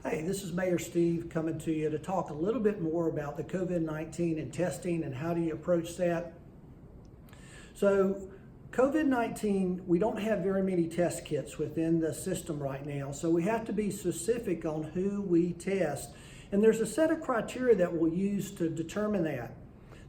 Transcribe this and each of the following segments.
Hey, this is Mayor Steve coming to you to talk a little bit more about the COVID-19 and testing and how do you approach that. So COVID-19, we don't have very many test kits within the system right now, so we have to be specific on who we test. And there's a set of criteria that we'll use to determine that.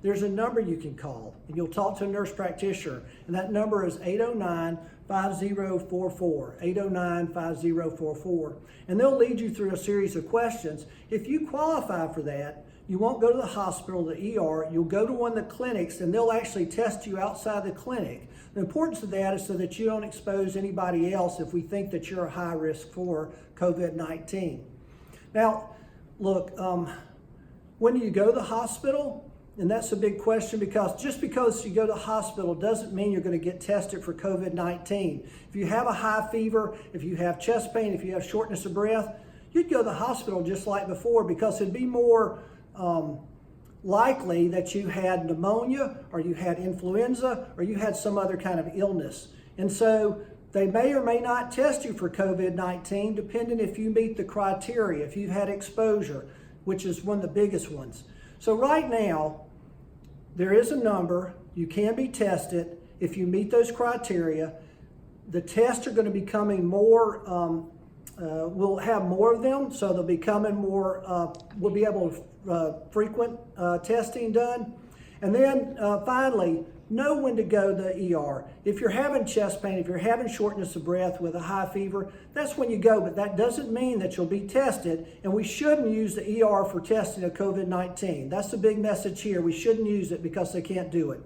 There's a number you can call, and you'll talk to a nurse practitioner, and that number is 809-5044, 809-5044. And they'll lead you through a series of questions. If you qualify for that, you won't go to the hospital, the ER, you'll go to one of the clinics, and they'll actually test you outside the clinic. The importance of that is so that you don't expose anybody else if we think that you're a high risk for COVID-19. Now, look, when do you go to the hospital? And that's a big question, because just because you go to the hospital doesn't mean you're going to get tested for COVID-19. If you have a high fever, if you have chest pain, if you have shortness of breath, you'd go to the hospital just like before, because it'd be more likely that you had pneumonia, or you had influenza, or you had some other kind of illness. And so they may or may not test you for COVID-19, depending if you meet the criteria, if you've had exposure, which is one of the biggest ones. So right now, there is a number. You can be tested if you meet those criteria. The tests are going to be coming more, we'll have more of them, so they'll be coming more, we'll be able to frequent testing done. And then finally, know when to go to the ER. If you're having chest pain, if you're having shortness of breath with a high fever, that's when you go, but that doesn't mean that you'll be tested, and we shouldn't use the ER for testing of COVID-19. That's the big message here. We shouldn't use it because they can't do it.